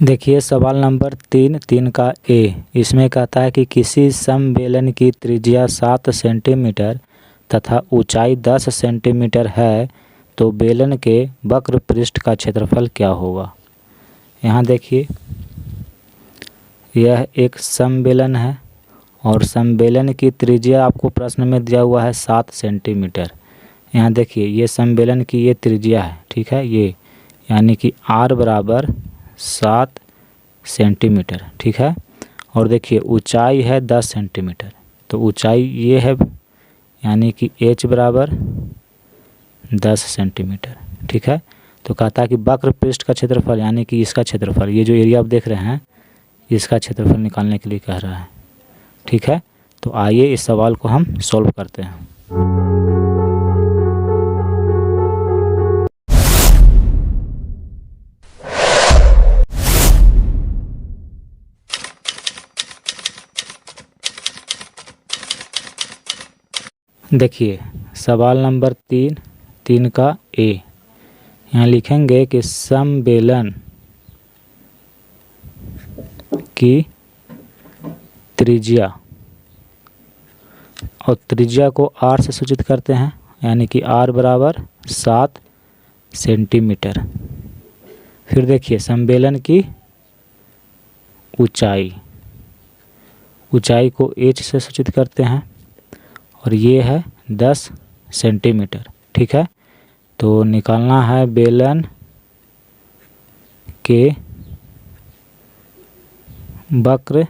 देखिए सवाल नंबर 3 का ए। इसमें कहता है कि किसी समबेलन की त्रिज्या 7 सेंटीमीटर तथा ऊंचाई 10 सेंटीमीटर है तो बेलन के वक्र पृष्ठ का क्षेत्रफल क्या होगा। यहाँ देखिए यह एक समबेलन है और समबेलन की त्रिज्या आपको प्रश्न में दिया हुआ है 7 सेंटीमीटर। यहाँ देखिए ये समबेलन की ये त्रिज्या है, ठीक है, ये यानी कि r बराबर 7 सेंटीमीटर, ठीक है। और देखिए ऊंचाई है 10 सेंटीमीटर, तो ऊंचाई ये है यानी कि h बराबर 10 सेंटीमीटर, ठीक है। तो कहता है कि वक्र पृष्ठ का क्षेत्रफल यानी कि इसका क्षेत्रफल, ये जो एरिया आप देख रहे हैं इसका क्षेत्रफल निकालने के लिए कह रहा है, ठीक है। तो आइए इस सवाल को हम सॉल्व करते हैं। देखिए सवाल नंबर 3 का ए। यहाँ लिखेंगे कि समबेलन की त्रिज्या, और त्रिज्या को r से सूचित करते हैं यानी कि r बराबर 7 सेंटीमीटर। फिर देखिए समबेलन की ऊंचाई, ऊंचाई को h से सूचित करते हैं और ये है 10 सेंटीमीटर, ठीक है। तो निकालना है बेलन के वक्र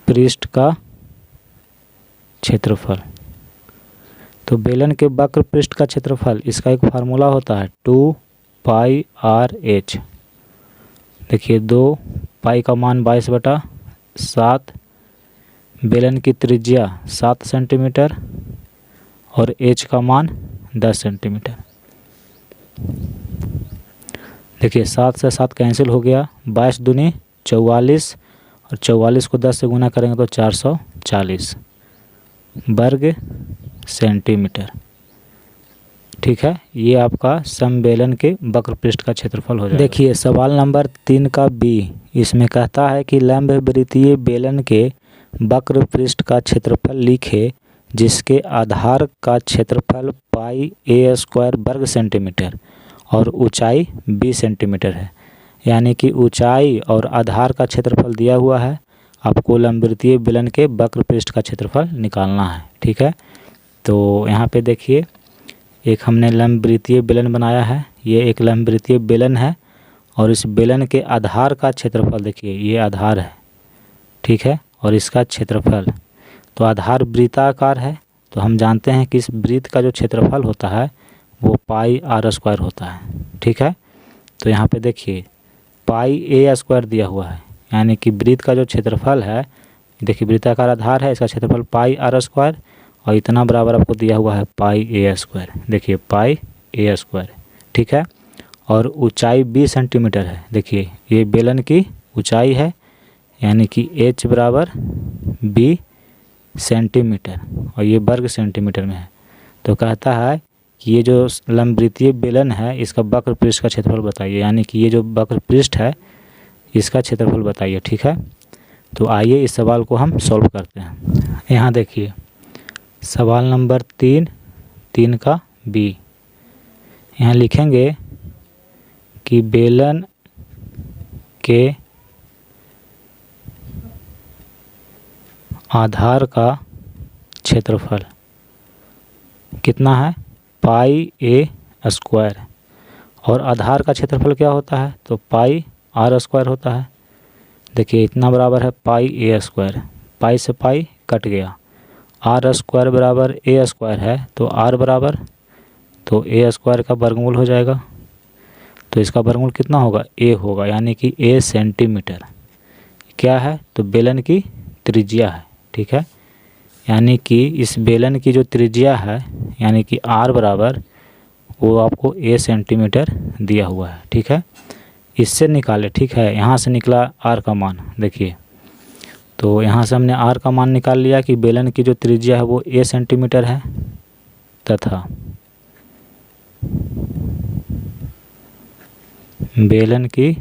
पृष्ठ का क्षेत्रफल। तो बेलन के वक्र पृष्ठ का क्षेत्रफल, इसका एक फार्मूला होता है 2πr/h। देखिए 2 पाई का मान 22/7, बेलन की त्रिज्या 7 सेंटीमीटर और h का मान 10 सेंटीमीटर। देखिए 7 से 7 कैंसिल हो गया, 22 दूनी 44 और 44 को 10 से गुना करेंगे तो 440 वर्ग सेंटीमीटर, ठीक है। ये आपका समबेलन के वक्र पृष्ठ का क्षेत्रफल हो जाएगा। देखिए सवाल नंबर 3 का बी। इसमें कहता है कि लंबवृत्तीय बेलन के वक्र पृष्ठ का क्षेत्रफल लिखे जिसके आधार का क्षेत्रफल πa² वर्ग सेंटीमीटर और ऊंचाई 20 सेंटीमीटर है। यानी कि ऊंचाई और आधार का क्षेत्रफल दिया हुआ है, आपको लंबवृत्तीय बेलन के वक्र पृष्ठ का क्षेत्रफल निकालना है, ठीक है। तो यहाँ पे देखिए एक हमने लंबवृत्तीय बेलन बनाया है, ये एक लंबवृत्तीय बेलन है और इस बेलन के आधार का क्षेत्रफल देखिए ये आधार है, ठीक है, और इसका क्षेत्रफल। तो आधार वृत्ताकार है तो हम जानते हैं कि इस वृत्त का जो क्षेत्रफल होता है वो πr² होता है, ठीक है। तो यहाँ पे देखिए πa² दिया हुआ है यानी कि वृत्त का जो क्षेत्रफल है, देखिए वृत्ताकार आधार है, इसका क्षेत्रफल πr² और इतना बराबर आपको दिया हुआ है πa², देखिए πa², ठीक है। और ऊंचाई 20 सेंटीमीटर है, देखिए ये बेलन की ऊंचाई है यानी कि h बराबर 20 सेंटीमीटर और ये वर्ग सेंटीमीटर में है। तो कहता है कि ये जो लंबवृत्तीय बेलन है इसका वक्र पृष्ठ का क्षेत्रफल बताइए, यानी कि ये जो वक्र पृष्ठ है इसका क्षेत्रफल बताइए, ठीक है। तो आइए इस सवाल को हम सॉल्व करते हैं। यहाँ देखिए सवाल नंबर 3 का बी। यहाँ लिखेंगे कि बेलन के आधार का क्षेत्रफल कितना है πa² और आधार का क्षेत्रफल क्या होता है तो πr² होता है। देखिए इतना बराबर है πa², पाई से पाई कट गया, r² बराबर a² है तो r बराबर तो a² का वर्गमूल हो जाएगा। तो इसका वर्गमूल कितना होगा a होगा यानी कि a सेंटीमीटर। क्या है तो बेलन की त्रिज्या है, ठीक है। यानी कि इस बेलन की जो त्रिज्या है यानी कि r बराबर वो आपको a सेंटीमीटर दिया हुआ है, ठीक है। इससे निकाले, ठीक है, यहाँ से निकला r का मान, देखिए तो यहाँ से हमने r का मान निकाल लिया कि बेलन की जो त्रिज्या है वो a सेंटीमीटर है तथा बेलन की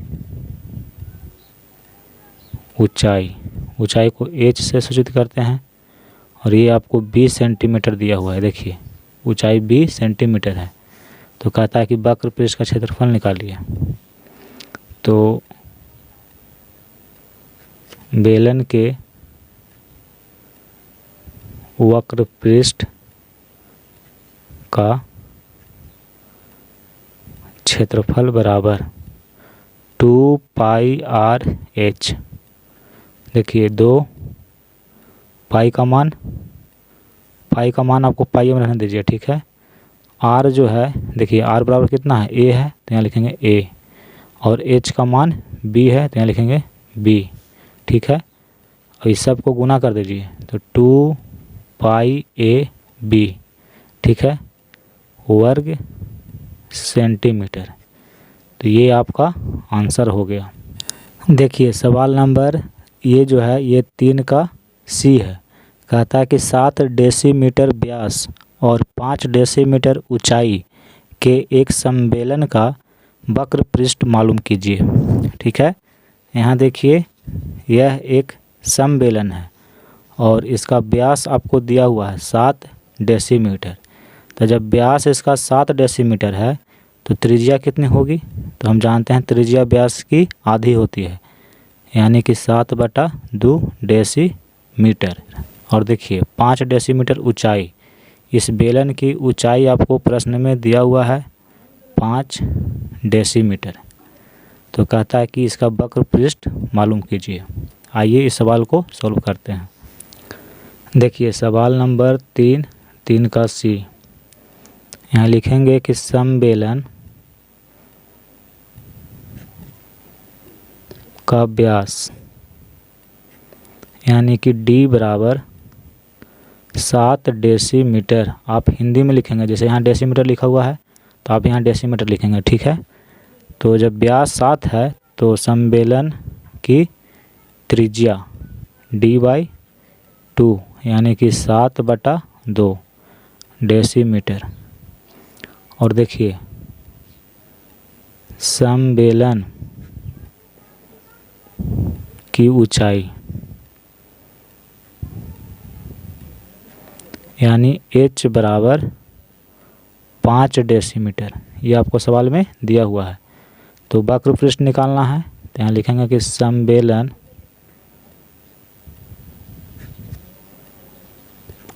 ऊंचाई को h से सूचित करते हैं और ये आपको 20 सेंटीमीटर दिया हुआ है। देखिए ऊंचाई 20 सेंटीमीटर है। तो कहता है कि वक्र पृष्ठ का क्षेत्रफल निकालिए। तो बेलन के वक्र पृष्ठ का क्षेत्रफल बराबर 2πr/h। देखिए 2 पाई का मान आपको पाई में रखने दीजिए, ठीक है। r जो है, देखिए r बराबर कितना है, a है, तो यहाँ लिखेंगे a, और h का मान b है, तो यहाँ लिखेंगे b, ठीक है। और इस सब को गुना कर दीजिए तो 2πab, ठीक है, वर्ग सेंटीमीटर। तो ये आपका आंसर हो गया। देखिए सवाल नंबर ये जो है ये 3 का सी है। कहता है कि 7 डेसीमीटर व्यास और 5 डेसीमीटर ऊंचाई के एक सम्मेलन का वक्र पृष्ठ मालूम कीजिए, ठीक है। यहाँ देखिए यह एक सम्मेलन है और इसका व्यास आपको दिया हुआ है 7 डेसीमीटर। तो जब व्यास इसका 7 डेसीमीटर है तो त्रिज्या कितनी होगी, तो हम जानते हैं त्रिज्या व्यास की आधी होती है, यानी कि 7/2 डेसीमीटर। और देखिए 5 डेसीमीटर ऊंचाई, इस बेलन की ऊंचाई आपको प्रश्न में दिया हुआ है 5 डेसीमीटर। तो कहता है कि इसका वक्र पृष्ठ मालूम कीजिए। आइए इस सवाल को सॉल्व करते हैं। देखिए सवाल नंबर 3 का सी। यहाँ लिखेंगे कि सम्मेलन का व्यास यानी कि d बराबर 7 डेसीमीटर। आप हिंदी में लिखेंगे, जैसे यहाँ डेसीमीटर लिखा हुआ है तो आप यहाँ डेसीमीटर लिखेंगे, ठीक है। तो जब व्यास 7 है तो सम्मेलन की त्रिज्या d/2 यानी कि 7/2 डेसीमीटर। और देखिए सम्मेलन की ऊंचाई यानी h बराबर 5 डेसीमीटर, ये आपको सवाल में दिया हुआ है। तो वक्र पृष्ठ निकालना है, तो यहाँ लिखेंगे कि सम्मेलन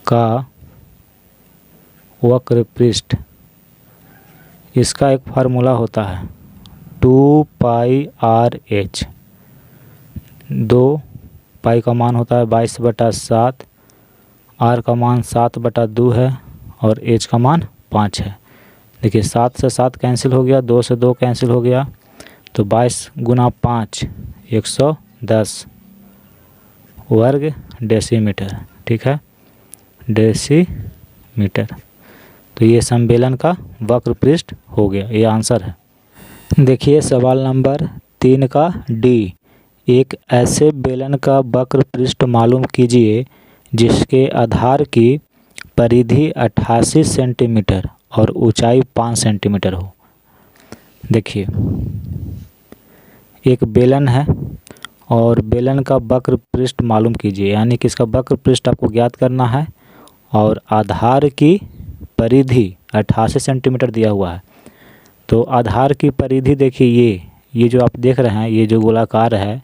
का वक्र पृष्ठ, इसका एक फार्मूला होता है 2πr/h। 2 पाई का मान होता है 22/7, r का मान 7/2 है और h का मान 5 है। देखिए 7 से 7 कैंसिल हो गया, 2 से 2 कैंसिल हो गया, तो 22 गुना 5 110 वर्ग डेसीमीटर, ठीक है, डेसीमीटर। तो ये सम्मेलन का वक्र पृष्ठ हो गया, ये आंसर है। देखिए सवाल नंबर 3 का डी। एक ऐसे बेलन का वक्र पृष्ठ मालूम कीजिए जिसके आधार की परिधि 88 सेंटीमीटर और ऊंचाई 5 सेंटीमीटर हो। देखिए एक बेलन है और बेलन का वक्र पृष्ठ मालूम कीजिए, यानी कि इसका वक्र पृष्ठ आपको ज्ञात करना है और आधार की परिधि 88 सेंटीमीटर दिया हुआ है। तो आधार की परिधि देखिए ये जो आप देख रहे हैं, ये जो गोलाकार है,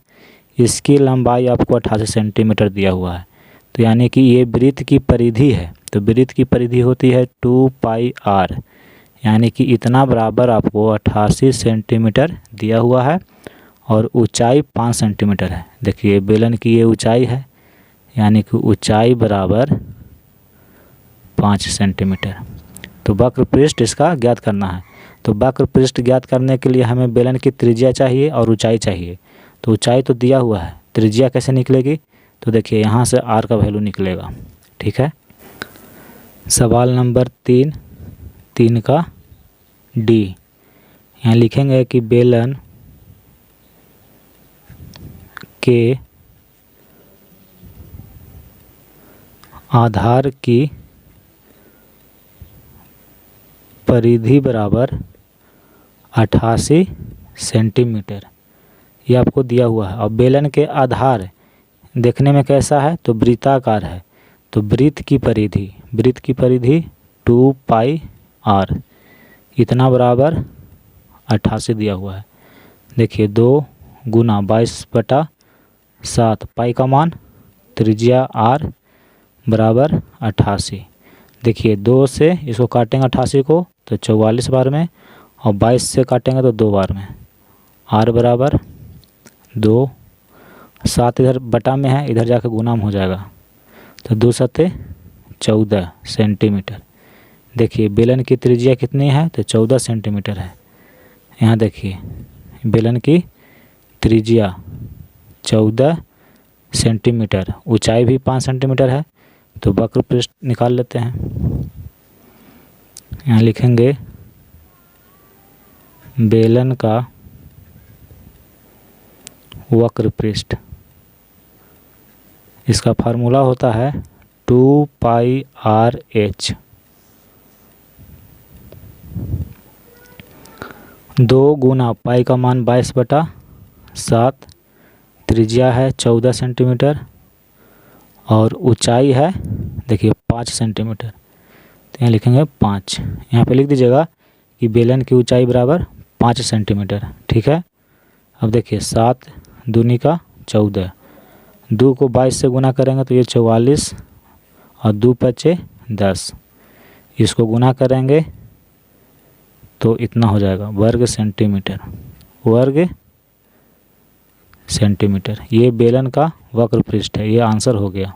इसकी लंबाई आपको 88 सेंटीमीटर दिया हुआ है। तो यानी कि ये वृत्त की परिधि है, तो वृत्त की परिधि होती है 2πr, यानी कि इतना बराबर आपको 88 सेंटीमीटर दिया हुआ है और ऊंचाई 5 सेंटीमीटर है। देखिए बेलन की ये ऊंचाई है, यानी कि ऊंचाई बराबर 5 सेंटीमीटर। तो वक्र पृष्ठ इसका ज्ञात करना है। तो वक्र पृष्ठ ज्ञात करने के लिए हमें बेलन की त्रिज्या चाहिए और ऊंचाई चाहिए। तो ऊंचाई तो दिया हुआ है, त्रिज्या कैसे निकलेगी, तो देखिए यहाँ से r का वैल्यू निकलेगा, ठीक है। सवाल नंबर 3 का डी। यहाँ लिखेंगे कि बेलन के आधार की परिधि बराबर 88 सेंटीमीटर। ये आपको दिया हुआ है। और बेलन के आधार देखने में कैसा है, तो वृत्ताकार है। तो वृत्त की परिधि 2 पाई r, इतना बराबर 88 दिया हुआ है। देखिए 2 गुना 22/7, पाई का मान त्रिज्या r बराबर 88। देखिए 2 से इसको काटेंगे 88 को तो 44 बार में, और 22 से काटेंगे तो 2 बार में। r बराबर 2, 7 इधर बटा में है, इधर जाकर गुना में हो जाएगा, तो 2 सत्ते 14 सेंटीमीटर। देखिए बेलन की त्रिज्या कितनी है, तो 14 सेंटीमीटर है। यहाँ देखिए बेलन की त्रिज्या 14 सेंटीमीटर, ऊंचाई भी 5 सेंटीमीटर है। तो वक्र पृष्ठ निकाल लेते हैं। यहाँ लिखेंगे बेलन का वक्र पृष्ठ, इसका फार्मूला होता है 2 पाई RH। 2 गुना पाई का मान 22/7, त्रिज्या है 14 सेंटीमीटर और ऊंचाई है देखिए 5 सेंटीमीटर। तो यहाँ लिखेंगे 5, यहाँ पे लिख दीजिएगा कि बेलन की ऊंचाई बराबर 5 सेंटीमीटर। ठीक है। अब देखिए 7 दूनी का 14, 2 को 22 से गुना करेंगे तो ये 44 और 2 पचे 10, इसको गुना करेंगे तो इतना हो जाएगा वर्ग सेंटीमीटर। ये बेलन का वक्र पृष्ठ है। ये आंसर हो गया।